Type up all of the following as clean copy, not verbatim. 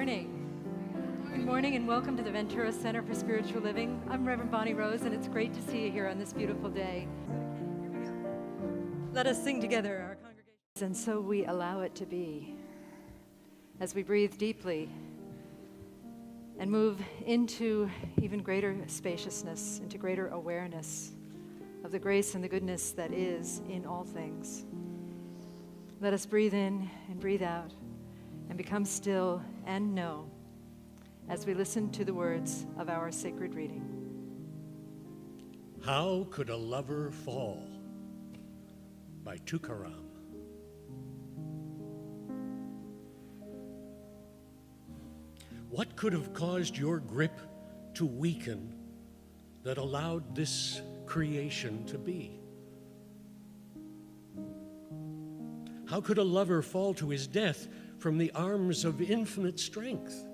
morning. Good morning and welcome to the Ventura Center for Spiritual Living. I'm Reverend Bonnie Rose and it's great to see you here on this beautiful day. Let us sing together, our congregation. And so we allow it to be as we breathe deeply and move into even greater spaciousness, into greater awareness of the grace and the goodness that is in all things. Let us breathe in and breathe out and become still and know as we listen to the words of our sacred reading. How Could a Lover Fall? By Tukaram. What could have caused your grip to weaken that allowed this creation to be? How could a lover fall to his death from the arms of infinite strength?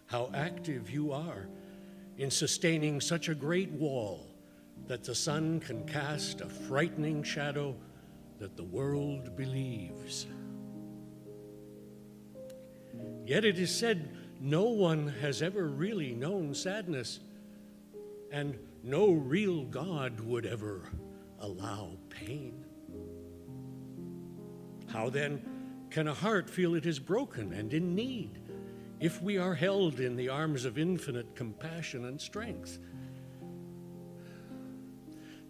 How active you are in sustaining such a great wall that the sun can cast a frightening shadow that the world believes. Yet it is said no one has ever really known sadness, and no real God would ever allow pain. How then can a heart feel it is broken and in need if we are held in the arms of infinite compassion and strength?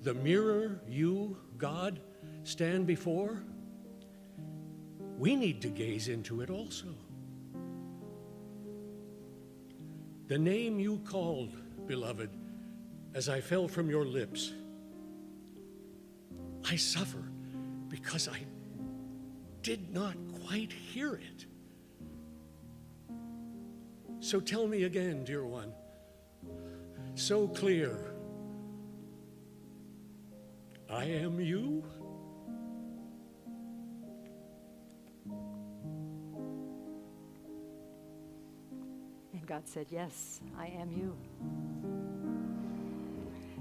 The mirror you, God, stand before, we need to gaze into it also. The name you called, beloved, as I fell from your lips, I suffer because I did not quite hear it. So tell me again, dear one, so clear, I am you? And God said, yes, I am you.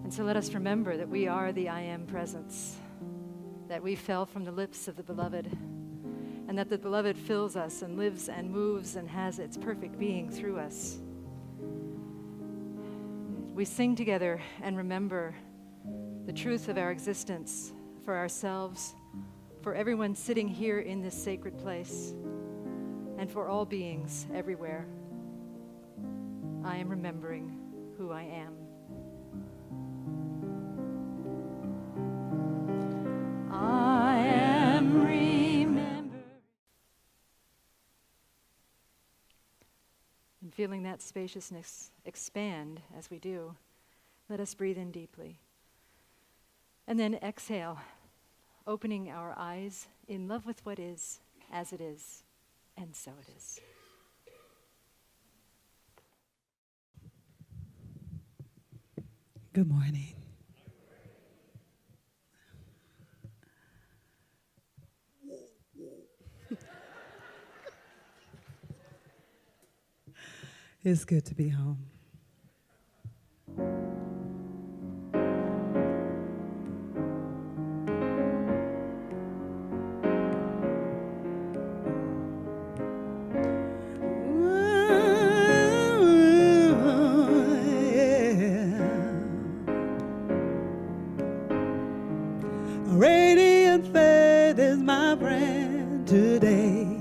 And so let us remember that we are the I am presence, that we fell from the lips of the beloved, and that the beloved fills us and lives and moves and has its perfect being through us. We sing together and remember the truth of our existence for ourselves, for everyone sitting here in this sacred place, and for all beings everywhere. I am remembering who I am. I am remembering. And feeling that spaciousness expand as we do, let us breathe in deeply. And then exhale, opening our eyes in love with what is, as it is, and so it is. Good morning. It's good to be home. Radiant faith is my friend today,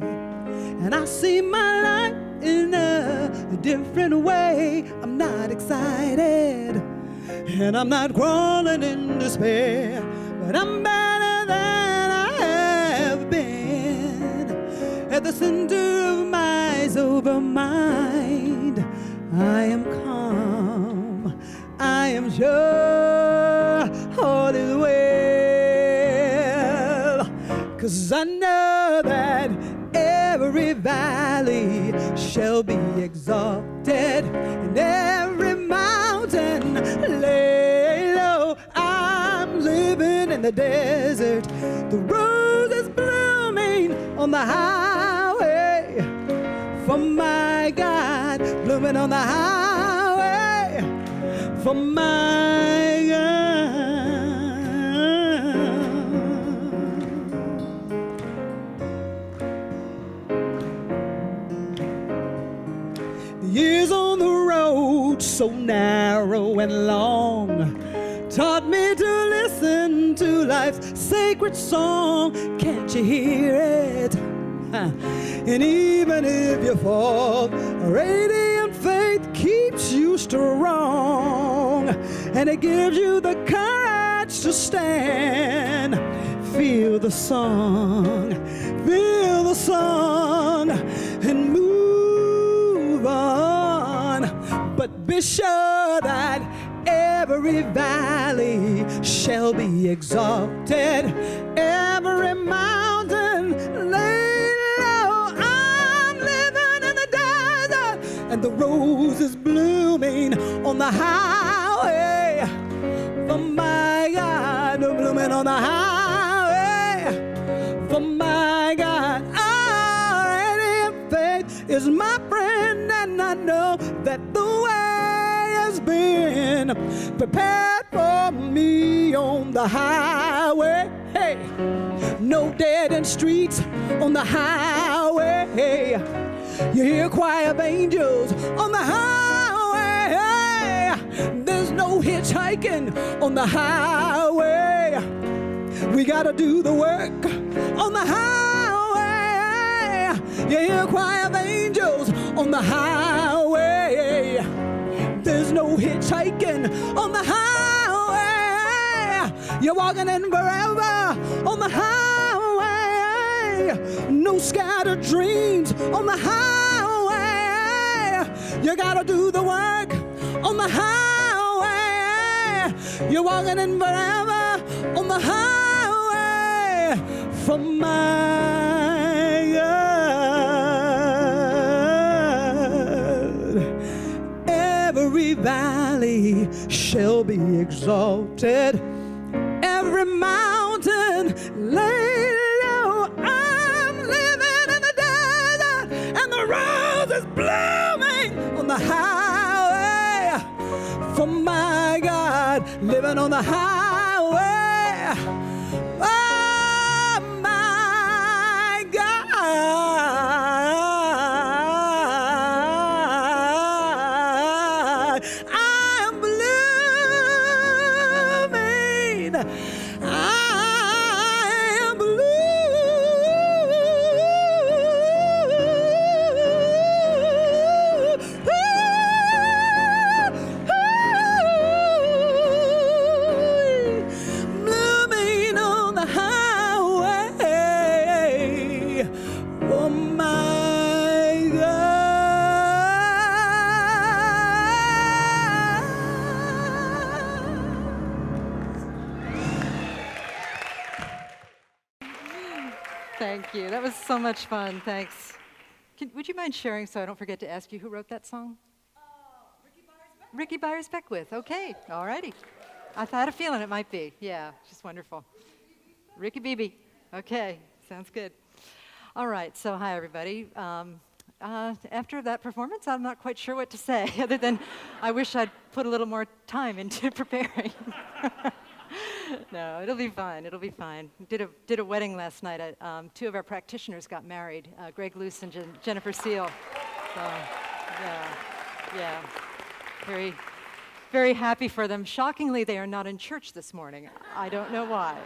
and I see my life in a different way. I'm not excited, and I'm not crawling in despair, but I'm better than I have been. At the center of my sober mind, I am calm, I am sure all is well, 'cause I know that every valley shall be exalted, and every mountain lay low. I'm living in the desert, the rose is blooming on the highway for my God, blooming on the highway for my God. road so narrow and long, taught me to listen to life's sacred song. Can't you hear it? And even if you fall, radiant faith keeps you strong, and it gives you the courage to stand. Feel the song, and move on. But be sure that every valley shall be exalted, every mountain laid low. I'm living in the desert, and the rose is blooming on the highway. For my God, blooming on the highway. For my God, radiant faith is my friend, and I know that the way has been prepared for me on the highway. Hey, no dead-end streets on the highway. Hey, you hear a choir of angels on the highway. Hey, there's no hitchhiking on the highway. We gotta do the work on the highway. You hear a choir of angels on the highway. There's no hitchhiking on the highway. You're walking in forever on the highway. No scattered dreams on the highway. You gotta do the work on the highway. You're walking in forever on the highway. For my God, every valley shall be exalted, every mountain laid low. I'm living in the desert, and the rose is blooming on the highway. For my God, living on the highway. Oh my God, I'm blooming. I am blooming on the highway. Oh my God. Thank you. That was so much fun. Thanks. Would you mind sharing so I don't forget to ask you who wrote that song? Ricky Byers Beckwith. Okay. All righty. I had a feeling it might be. Yeah, just wonderful. Ricky Beebe. Okay. Sounds good. All right. So hi, everybody. After that performance, I'm not quite sure what to say, other than I wish I'd put a little more time into preparing. No, it'll be fine. It'll be fine. Did a wedding last night. Two of our practitioners got married, Greg Luce and Jennifer Seal. So, yeah. Very, very happy for them. Shockingly, they are not in church this morning. I don't know why.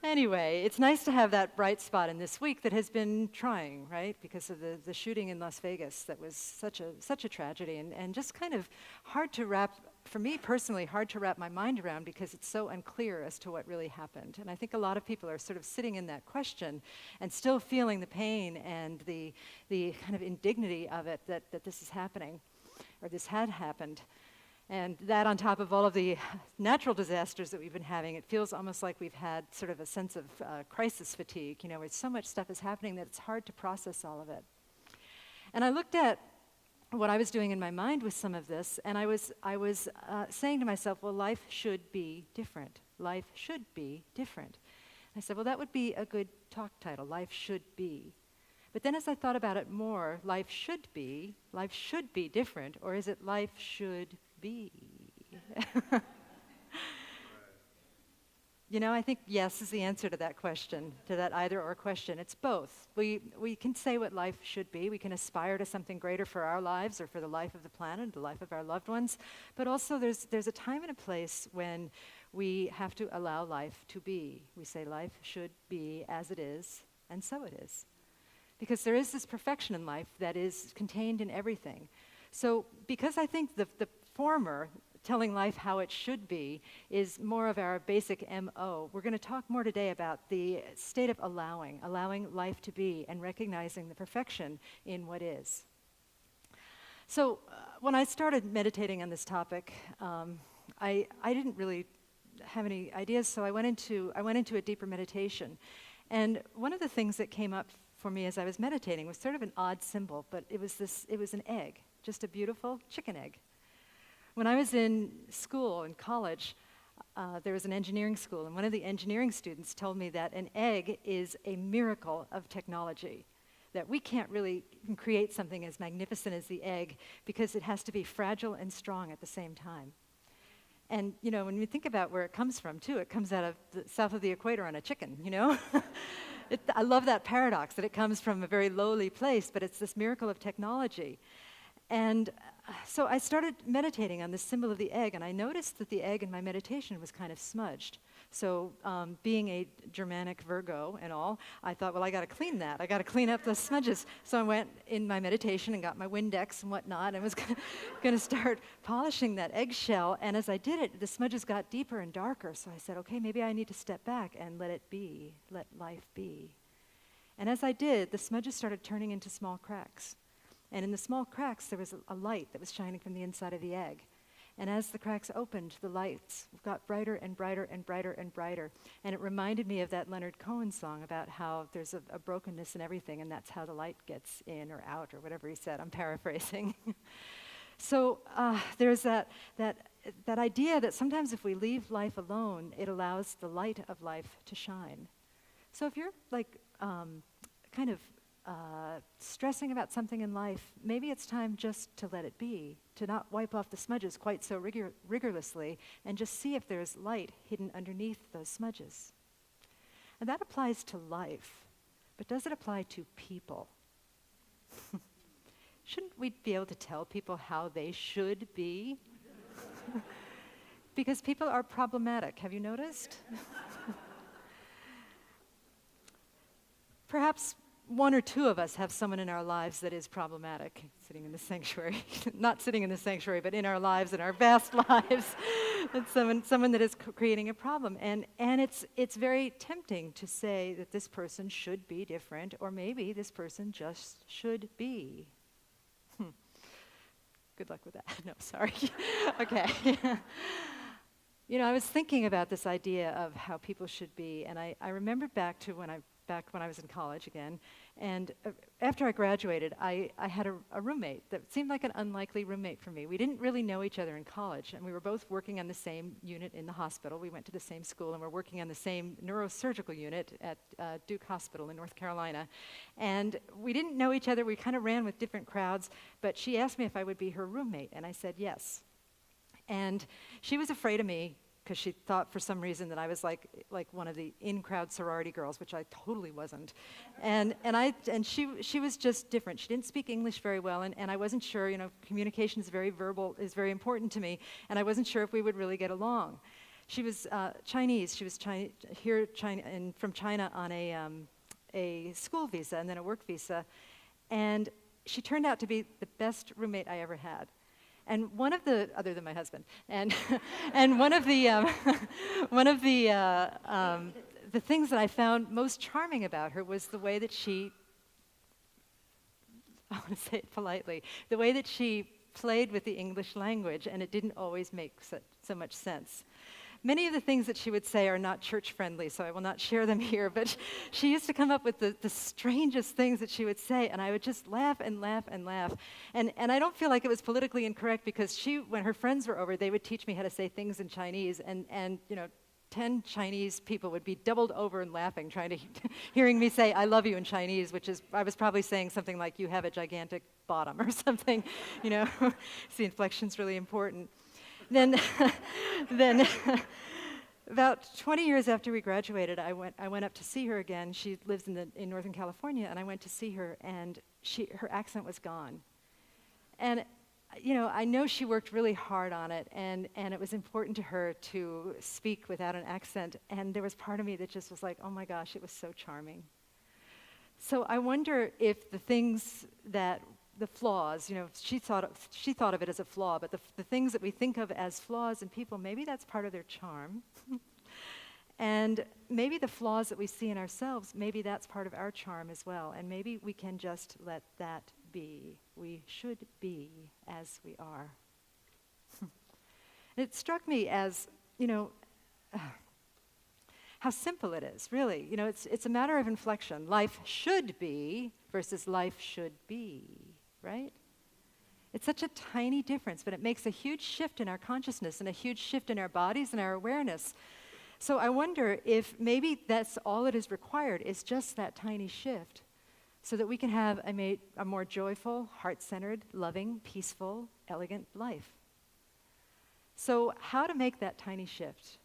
Anyway, it's nice to have that bright spot in this week that has been trying, right? Because of the shooting in Las Vegas that was such a tragedy and just kind of hard to wrap, for me personally, hard to wrap my mind around because it's so unclear as to what really happened. And I think a lot of people are sort of sitting in that question and still feeling the pain and the kind of indignity of it that this is happening, or this had happened. And that on top of all of the natural disasters that we've been having, it feels almost like we've had sort of a sense of crisis fatigue, where so much stuff is happening that it's hard to process all of it. And I looked at what I was doing in my mind with some of this, and I was saying to myself, well, life should be different. Life should be different. And I said, well, that would be a good talk title, Life Should Be. But then as I thought about it more, life should be different, or is it life should be? You know, I think yes is the answer to that question, to that either-or question. It's both. We can say what life should be. We can aspire to something greater for our lives or for the life of the planet, the life of our loved ones. But also there's a time and a place when we have to allow life to be. We say life should be as it is, and so it is. Because there is this perfection in life that is contained in everything. So because I think the former, telling life how it should be, is more of our basic MO. We're going to talk more today about the state of allowing life to be and recognizing the perfection in what is. So when I started meditating on this topic, I didn't really have any ideas, so I went into a deeper meditation. And one of the things that came up for me as I was meditating was sort of an odd symbol, but it was an egg, just a beautiful chicken egg. When I was in school, in college, there was an engineering school, and one of the engineering students told me that an egg is a miracle of technology, that we can't really create something as magnificent as the egg because it has to be fragile and strong at the same time. And, you know, when you think about where it comes from, too, it comes out of the south of the equator on a chicken, you know? I love that paradox, that it comes from a very lowly place, but it's this miracle of technology. And so I started meditating on this symbol of the egg, and I noticed that the egg in my meditation was kind of smudged. So being a Germanic Virgo and all, I thought, well, I got to clean that. I got to clean up the smudges. So I went in my meditation and got my Windex and whatnot, and was going to start polishing that eggshell. And as I did it, the smudges got deeper and darker. So I said, okay, maybe I need to step back and let it be, let life be. And as I did, the smudges started turning into small cracks. And in the small cracks, there was a light that was shining from the inside of the egg. And as the cracks opened, the lights got brighter and brighter and brighter and brighter. And it reminded me of that Leonard Cohen song about how there's a brokenness in everything, and that's how the light gets in or out, or whatever he said. I'm paraphrasing. So there's that idea that sometimes if we leave life alone, it allows the light of life to shine. So if you're like kind of stressing about something in life, maybe it's time just to let it be, to not wipe off the smudges quite so rigorously, and just see if there's light hidden underneath those smudges. And that applies to life, but does it apply to people? Shouldn't we be able to tell people how they should be? Because people are problematic, have you noticed? Perhaps one or two of us have someone in our lives that is problematic, sitting in the sanctuary. Not sitting in the sanctuary, but in our lives, in our vast lives. It's someone that is creating a problem. And it's very tempting to say that this person should be different, or maybe this person just should be. Good luck with that. No, sorry. Okay. You know, I was thinking about this idea of how people should be, and I remembered back when I was in college again, and after I graduated, I had a roommate that seemed like an unlikely roommate for me. We didn't really know each other in college, and we were both working on the same unit in the hospital. We went to the same school, and we're working on the same neurosurgical unit at Duke Hospital in North Carolina. And we didn't know each other. We kind of ran with different crowds, but she asked me if I would be her roommate, and I said yes. And she was afraid of me, because she thought for some reason that I was like one of the in-crowd sorority girls, which I totally wasn't. And she was just different. She didn't speak English very well, and I wasn't sure, you know, communication is very verbal, is very important to me, and I wasn't sure if we would really get along. She was Chinese. She was from China on a school visa and then a work visa, and she turned out to be the best roommate I ever had. And one of the, other than my husband, and one of the things that I found most charming about her was the way that she, I want to say it politely, the way that she played with the English language, and it didn't always make so much sense. Many of the things that she would say are not church-friendly, so I will not share them here, but she used to come up with the strangest things that she would say, and I would just laugh and laugh and laugh. And I don't feel like it was politically incorrect, because when her friends were over, they would teach me how to say things in Chinese, and you know, 10 Chinese people would be doubled over and laughing, hearing me say, I love you in Chinese, which is, I was probably saying something like, you have a gigantic bottom or something, you know. So the inflection's really important. Then About 20 years after we graduated, I went up to see her again. She lives in Northern California, and I went to see her, and her accent was gone. And I know she worked really hard on it, and it was important to her to speak without an accent, and there was part of me that just was like, oh my gosh, it was so charming. So I wonder if the flaws, she thought of it as a flaw, but the things that we think of as flaws in people, maybe that's part of their charm. And maybe the flaws that we see in ourselves, maybe that's part of our charm as well, and maybe we can just let that be. We should be as we are. It struck me as, how simple it is, really. It's a matter of inflection. Life should be versus life should be, right? It's such a tiny difference, but it makes a huge shift in our consciousness and a huge shift in our bodies and our awareness. So I wonder if maybe that's all it is required, is just that tiny shift, so that we can have a more joyful, heart-centered, loving, peaceful, elegant life. So how to make that tiny shift?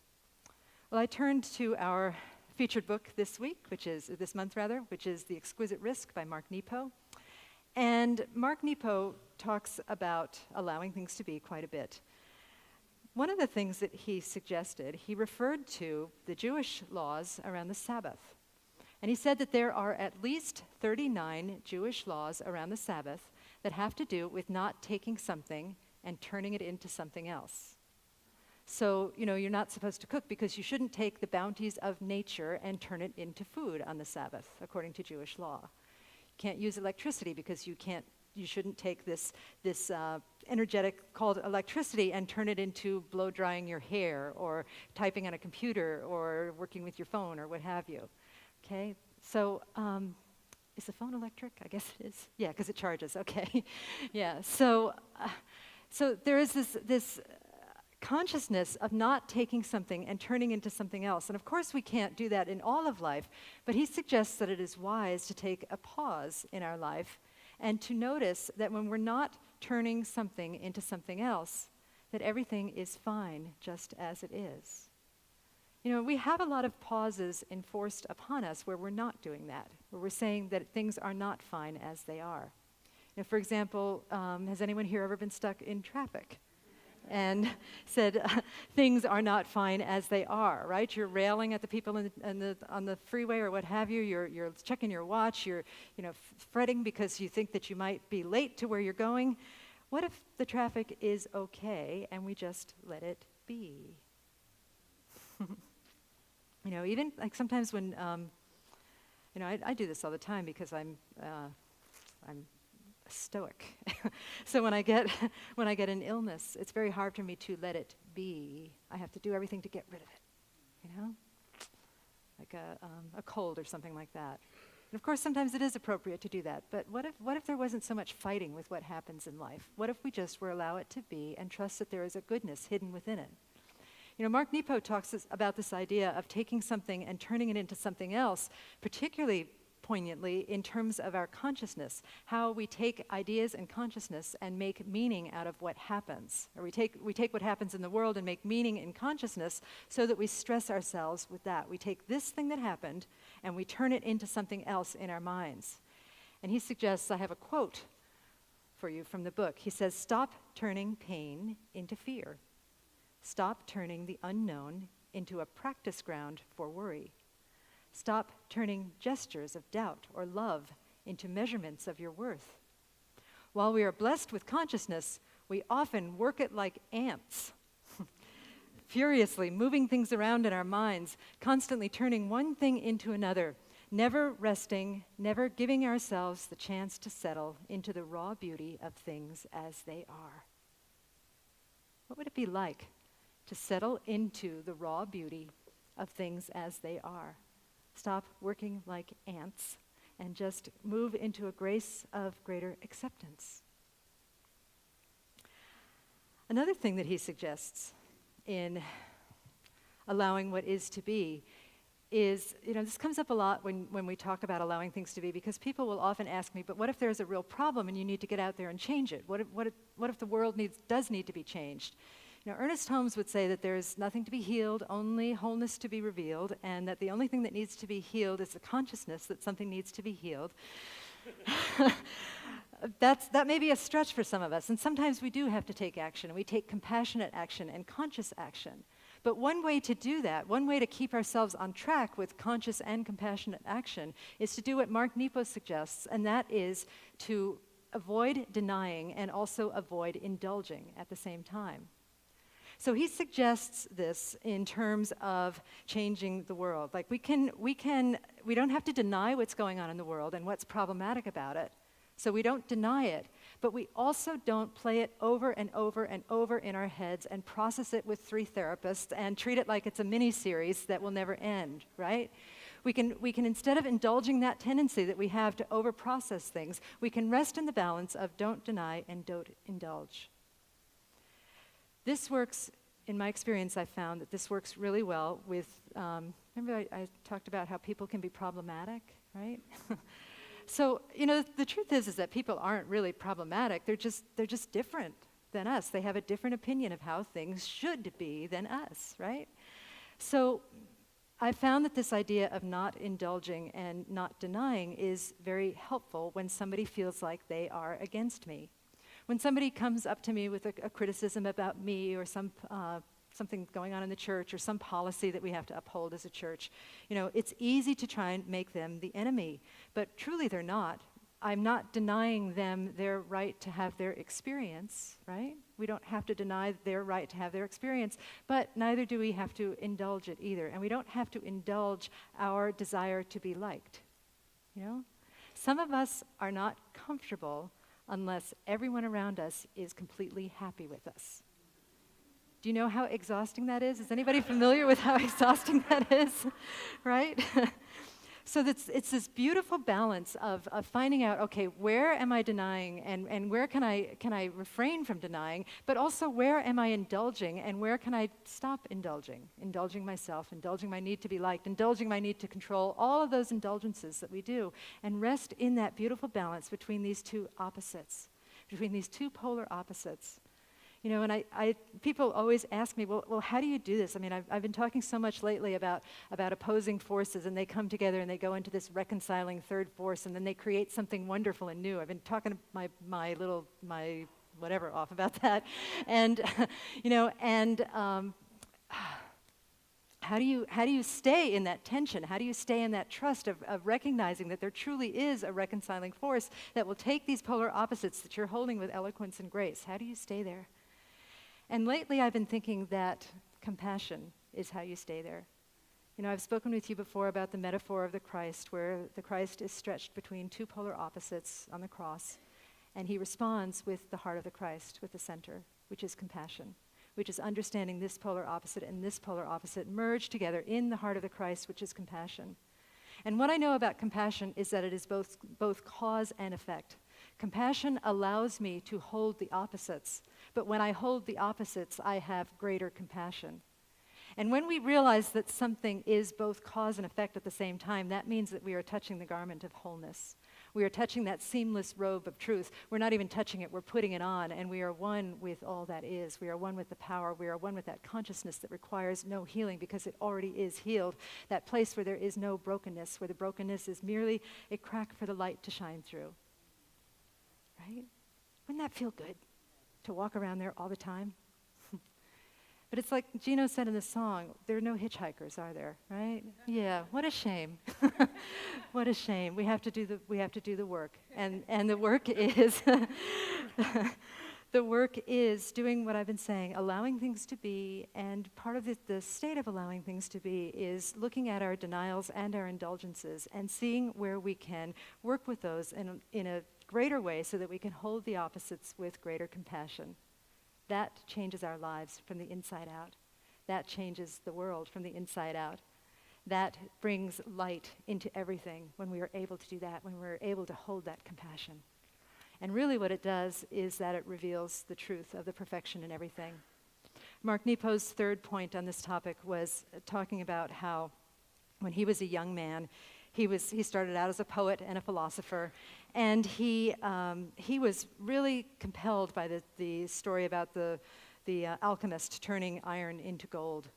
Well, I turned to our featured book this month, which is The Exquisite Risk by Mark Nepo. And Mark Nepo talks about allowing things to be quite a bit. One of the things that he suggested, he referred to the Jewish laws around the Sabbath. And he said that there are at least 39 Jewish laws around the Sabbath that have to do with not taking something and turning it into something else. So, you're not supposed to cook because you shouldn't take the bounties of nature and turn it into food on the Sabbath, according to Jewish law. You can't use electricity because you shouldn't take this energetic called electricity and turn it into blow drying your hair or typing on a computer or working with your phone or what have you. Okay, so is the phone electric? I guess it is. Yeah, because it charges. Okay, yeah. So there is this consciousness of not taking something and turning into something else. And of course we can't do that in all of life, but he suggests that it is wise to take a pause in our life and to notice that when we're not turning something into something else, that everything is fine just as it is. We have a lot of pauses enforced upon us where we're not doing that, where we're saying that things are not fine as they are. For example, has anyone here ever been stuck in traffic and said things are not fine as they are, right? You're railing at the people on the freeway or what have you. You're checking your watch. You're fretting because you think that you might be late to where you're going. What if the traffic is okay and we just let it be? Even like sometimes when I do this all the time because I'm stoic. So when I get an illness, it's very hard for me to let it be. I have to do everything to get rid of it, like a cold or something like that. And of course, sometimes it is appropriate to do that. But what if there wasn't so much fighting with what happens in life? What if we just allow it to be and trust that there is a goodness hidden within it? Mark Nepo talks about this idea of taking something and turning it into something else, particularly poignantly in terms of our consciousness, how we take ideas and consciousness and make meaning out of what happens. Or we take what happens in the world and make meaning in consciousness so that we stress ourselves with that. We take this thing that happened and we turn it into something else in our minds. And he suggests, I have a quote for you from the book. He says, "Stop turning pain into fear. Stop turning the unknown into a practice ground for worry. Stop turning gestures of doubt or love into measurements of your worth. While we are blessed with consciousness, we often work it like ants, furiously moving things around in our minds, constantly turning one thing into another, never resting, never giving ourselves the chance to settle into the raw beauty of things as they are." What would it be like to settle into the raw beauty of things as they are? Stop working like ants and just move into a grace of greater acceptance. Another thing that he suggests in allowing what is to be is, this comes up a lot when we talk about allowing things to be, because people will often ask me, but what if there's a real problem and you need to get out there and change it? What if the world does need to be changed? Ernest Holmes would say that there's nothing to be healed, only wholeness to be revealed, and that the only thing that needs to be healed is the consciousness that something needs to be healed. That may be a stretch for some of us, and sometimes we do have to take action, and we take compassionate action and conscious action. But one way to do that, one way to keep ourselves on track with conscious and compassionate action, is to do what Mark Nepo suggests, and that is to avoid denying and also avoid indulging at the same time. So he suggests this in terms of changing the world. Like we don't have to deny what's going on in the world and what's problematic about it. So we don't deny it, but we also don't play it over and over and over in our heads and process it with 3 therapists and treat it like it's a mini-series that will never end, right? We can instead of indulging that tendency that we have to over-process things, we can rest in the balance of don't deny and don't indulge. This works, in my experience, I found that this works really well with, remember I talked about how people can be problematic, right? So, the truth is that people aren't really problematic. They're just different than us. They have a different opinion of how things should be than us, right? So I found that this idea of not indulging and not denying is very helpful when somebody feels like they are against me. When somebody comes up to me with a criticism about me or something going on in the church or some policy that we have to uphold as a church, it's easy to try and make them the enemy, but truly they're not. I'm not denying them their right to have their experience, right? We don't have to deny their right to have their experience, but neither do we have to indulge it either, and we don't have to indulge our desire to be liked, Some of us are not comfortable unless everyone around us is completely happy with us. Do you know how exhausting that is? Is anybody familiar with how exhausting that is? Right? So it's this beautiful balance of finding out, okay, where am I denying and where can I refrain from denying, but also where am I indulging and where can I stop indulging? Indulging myself, indulging my need to be liked, indulging my need to control, all of those indulgences that we do, and rest in that beautiful balance between these 2 opposites, between these 2 polar opposites. And people always ask me, well, how do you do this? I mean, I've been talking so much lately about opposing forces, and they come together and they go into this reconciling third force, and then they create something wonderful and new. I've been talking to my whatever off about that, and how do you stay in that tension? How do you stay in that trust of recognizing that there truly is a reconciling force that will take these polar opposites that you're holding with eloquence and grace? How do you stay there? And lately I've been thinking that compassion is how you stay there. I've spoken with you before about the metaphor of the Christ, where the Christ is stretched between 2 polar opposites on the cross, and he responds with the heart of the Christ, with the center, which is compassion, which is understanding this polar opposite and this polar opposite merged together in the heart of the Christ, which is compassion. And what I know about compassion is that it is both cause and effect. Compassion allows me to hold the opposites, but when I hold the opposites, I have greater compassion. And when we realize that something is both cause and effect at the same time, that means that we are touching the garment of wholeness. We are touching that seamless robe of truth. We're not even touching it, we're putting it on, and we are one with all that is. We are one with the power. We are one with that consciousness that requires no healing because it already is healed. That place where there is no brokenness, where the brokenness is merely a crack for the light to shine through. Right? Wouldn't that feel good to walk around there all the time? But it's like Gino said in the song, there are no hitchhikers, are there? Right? Yeah. What a shame. What a shame. We have to do the work, and the work is the work is doing what I've been saying, allowing things to be. And part of the state of allowing things to be is looking at our denials and our indulgences and seeing where we can work with those in a greater way, so that we can hold the opposites with greater compassion. That changes our lives from the inside out. That changes the world from the inside out. That brings light into everything when we are able to do that, when we're able to hold that compassion. And really what it does is that it reveals the truth of the perfection in everything. Mark Nepo's 3rd point on this topic was talking about how when he was a young man, he started out as a poet and a philosopher, and he was really compelled by the story about the the alchemist turning iron into gold,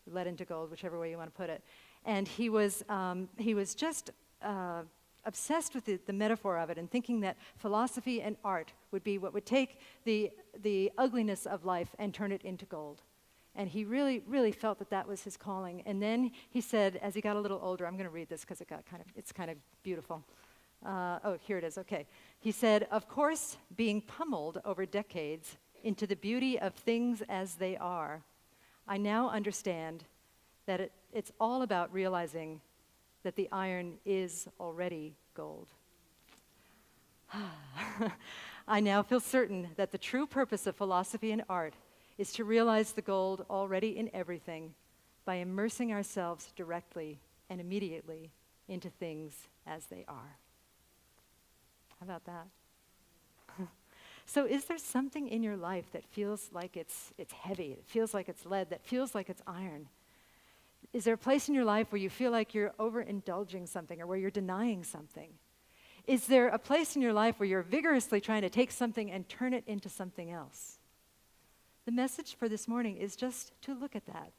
lead into gold, whichever way you want to put it. And he was just obsessed with the metaphor of it and thinking that philosophy and art would be what would take the ugliness of life and turn it into gold. And he really, really felt that that was his calling. And then he said, as he got a little older, I'm going to read this because it's kind of beautiful. Oh, here it is, okay. He said, of course, being pummeled over decades into the beauty of things as they are, I now understand that it's all about realizing that the iron is already gold. I now feel certain that the true purpose of philosophy and art is to realize the gold already in everything by immersing ourselves directly and immediately into things as they are. How about that? So is there something in your life that feels like it's heavy, it feels like it's lead, that feels like it's iron? Is there a place in your life where you feel like you're overindulging something or where you're denying something? Is there a place in your life where you're vigorously trying to take something and turn it into something else? The message for this morning is just to look at that.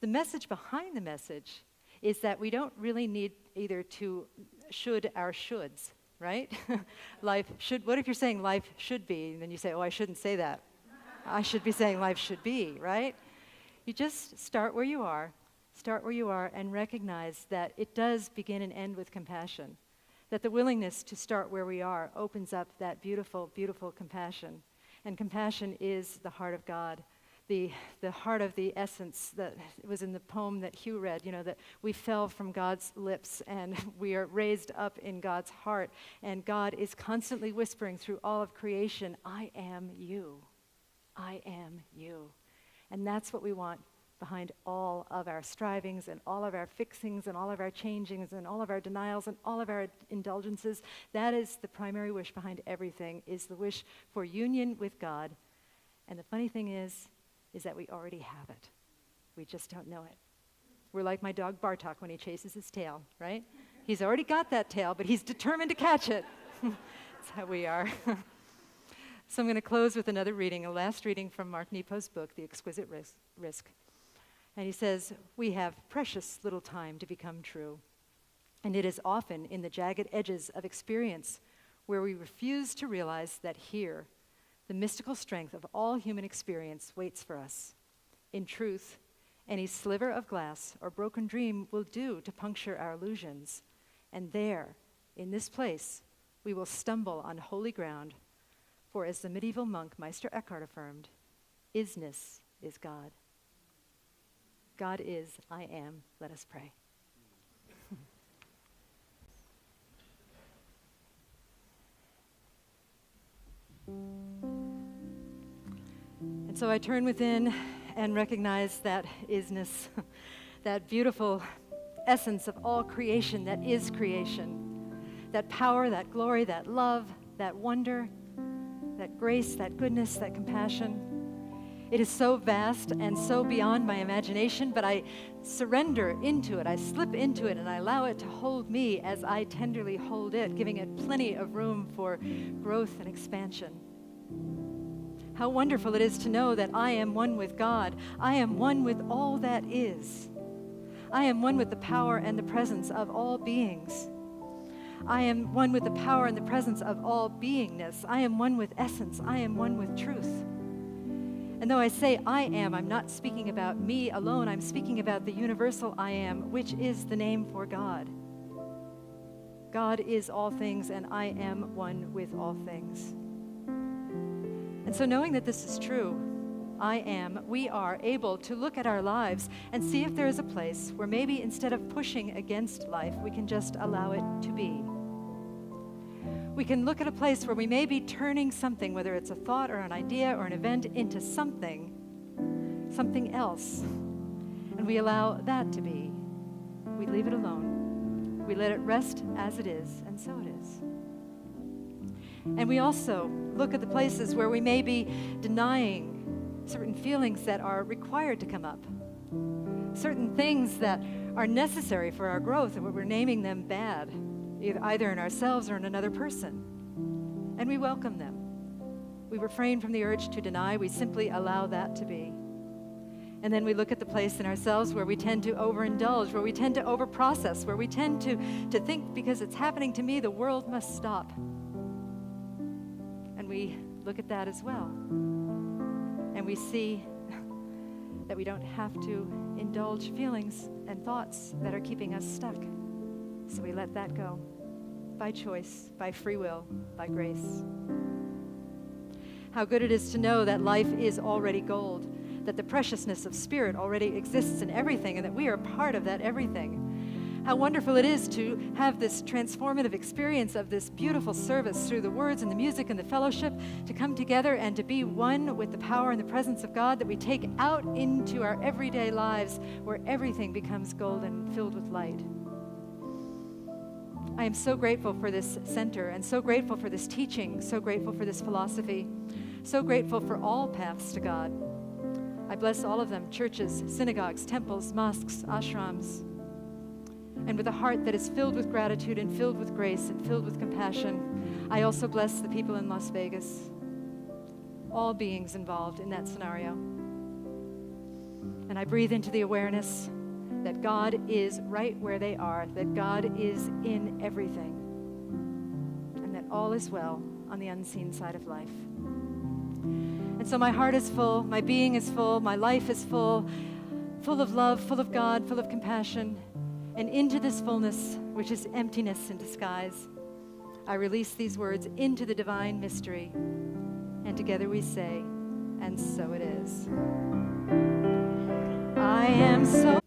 The message behind the message is that we don't really need either to should our shoulds, right? Life should, what if you're saying life should be, and then you say, oh, I shouldn't say that. I should be saying life should be, right? You just start where you are and recognize that it does begin and end with compassion, that the willingness to start where we are opens up that beautiful, beautiful compassion. And compassion is the heart of God, the heart of the essence that was in the poem that Hugh read, that we fell from God's lips and we are raised up in God's heart. And God is constantly whispering through all of creation, I am you. I am you. And that's what we want behind all of our strivings and all of our fixings and all of our changings and all of our denials and all of our indulgences. That is the primary wish behind everything, is the wish for union with God. And the funny thing is that we already have it. We just don't know it. We're like my dog Bartok when he chases his tail, right? He's already got that tail, but he's determined to catch it. That's how we are. So I'm going to close with another reading, a last reading from Mark Nepo's book, The Exquisite Risk. And he says, we have precious little time to become true. And it is often in the jagged edges of experience where we refuse to realize that here, the mystical strength of all human experience waits for us. In truth, any sliver of glass or broken dream will do to puncture our illusions. And there, in this place, we will stumble on holy ground. For as the medieval monk Meister Eckhart affirmed, isness is God. God is, I am. Let us pray. And so I turn within and recognize that isness, that beautiful essence of all creation that is creation, that power, that glory, that love, that wonder, that grace, that goodness, that compassion. It is so vast and so beyond my imagination, but I surrender into it. I slip into it and I allow it to hold me as I tenderly hold it, giving it plenty of room for growth and expansion. How wonderful it is to know that I am one with God. I am one with all that is. I am one with the power and the presence of all beings. I am one with the power and the presence of all beingness. I am one with essence. I am one with truth. And though I say I am, I'm not speaking about me alone. I'm speaking about the universal I am, which is the name for God. God is all things, and I am one with all things. And so knowing that this is true, we are able to look at our lives and see if there is a place where maybe instead of pushing against life, we can just allow it to be. We can look at a place where we may be turning something, whether it's a thought or an idea or an event, into something else. And we allow that to be. We leave it alone. We let it rest as it is, and so it is. And we also look at the places where we may be denying certain feelings that are required to come up, certain things that are necessary for our growth, and we're naming them bad, either in ourselves or in another person. And we welcome them. We refrain from the urge to deny. We simply allow that to be. And then we look at the place in ourselves where we tend to overindulge, where we tend to overprocess, where we tend to think because it's happening to me, the world must stop. And we look at that as well. And we see that we don't have to indulge feelings and thoughts that are keeping us stuck. So we let that go by choice, by free will, by grace. How good it is to know that life is already gold, that the preciousness of spirit already exists in everything, and that we are part of that everything. How wonderful it is to have this transformative experience of this beautiful service through the words and the music and the fellowship, to come together and to be one with the power and the presence of God that we take out into our everyday lives, where everything becomes golden, filled with light. I am so grateful for this center, and so grateful for this teaching, so grateful for this philosophy, so grateful for all paths to God. I bless all of them: churches, synagogues, temples, mosques, ashrams. And with a heart that is filled with gratitude and filled with grace and filled with compassion, I also bless the people in Las Vegas, all beings involved in that scenario. And I breathe into the awareness that God is right where they are, that God is in everything, and that all is well on the unseen side of life. And so my heart is full, my being is full, my life is full, full of love, full of God, full of compassion. And into this fullness, which is emptiness in disguise, I release these words into the divine mystery. And together we say, and so it is. I am so...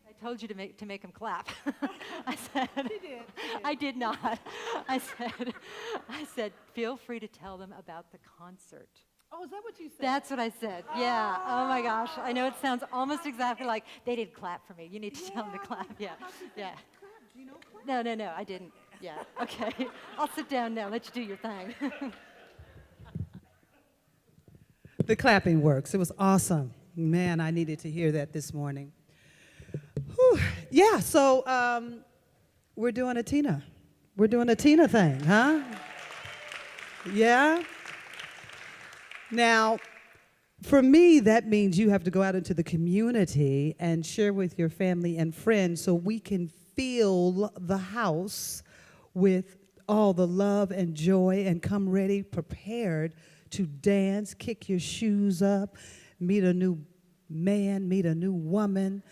I told you to make him clap. I said, She did. I did not. I said, feel free to tell them about the concert. Oh, is that what you said? That's what I said. Yeah. Oh my gosh. I know it sounds almost exactly like they didn't clap for me. You need to tell them to clap. Yeah. Yeah. Clap. Do you know clap? No, I didn't. Yeah. Okay. I'll sit down now. Let you do your thing. The clapping works. It was awesome. Man, I needed to hear that this morning. Whew. Yeah, so we're doing a Tina. We're doing a Tina thing, huh? Yeah? Now, for me, that means you have to go out into the community and share with your family and friends so we can fill the house with all the love and joy and come ready, prepared to dance, kick your shoes up, meet a new man, meet a new woman.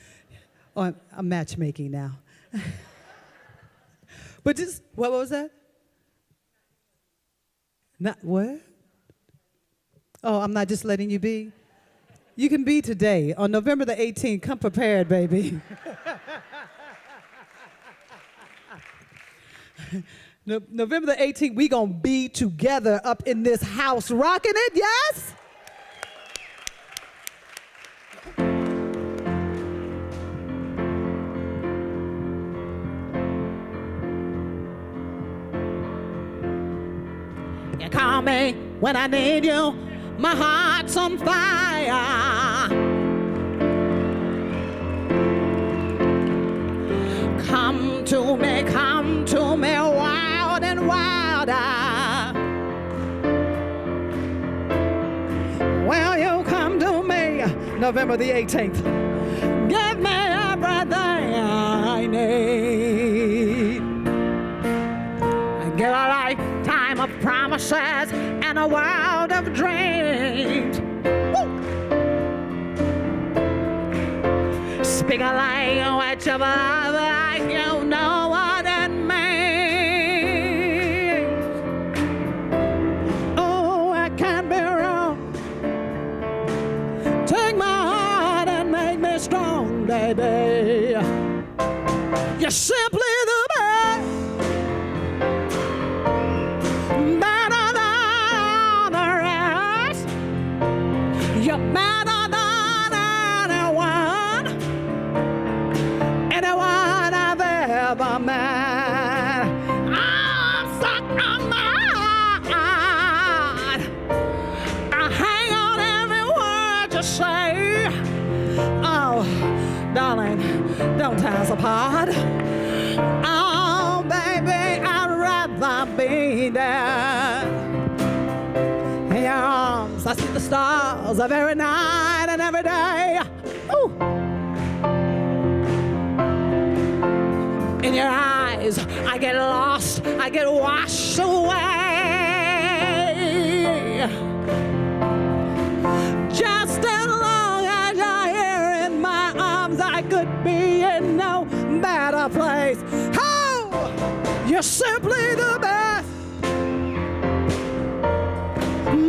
Oh, I'm matchmaking now. But just, what was that? Not what? Oh, I'm not just letting you be? You can be today. On November the 18th, come prepared, baby. November the 18th, we gonna be together up in this house, rocking it, yes? You call me when I need you, my heart's on fire. Come to me, wild and wilder. Well, you come to me, November the 18th. Give me everything I need. I give a lifetime of promises and a world of dreams. Woo! Speak a language of love like you know what it means. Oh, I can't be wrong. Take my heart and make me strong, baby. You're simply the best. Better than the rest. You're better than anyone I've ever met. I'm stuck on my heart. I hang on every word you say. Oh, darling, don't tear us apart. Oh, baby, I'd rather be dead. In your arms, I see the stars of every night and every day. Ooh. In your eyes, I get lost, I get washed away. Just as long as you're here in my arms, I could be in no better place. Oh, you're simply the best.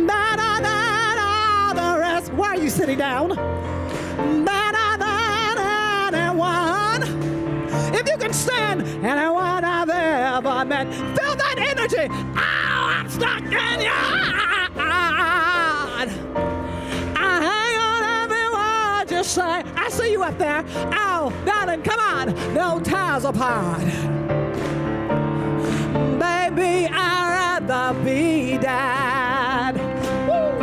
Better than all the rest. Why are you sitting down? Better than anyone. If you can stand anyone I've ever met, feel that energy. Oh, I'm stuck in your heart. I hang on every word you say. I see you up there. Oh, darling, come on. No ties apart. Baby, I'd rather be dead. Woo.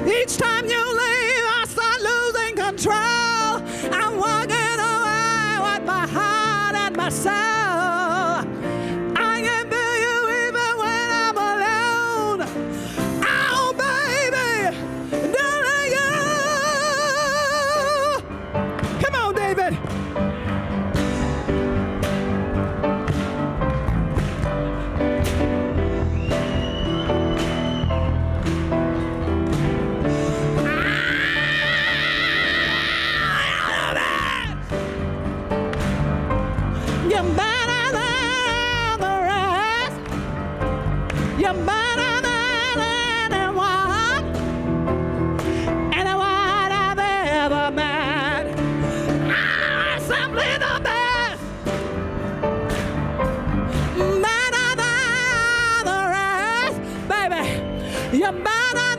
Each time you leave, I start losing control. I'm walking away with my heart and my soul. I can feel you even when I'm alone. Oh, baby, darling, you. Come on, David. You're better than the rest. You're better than anyone. Anyone I've ever met. I'm simply the best. Better than the rest. Baby, you're better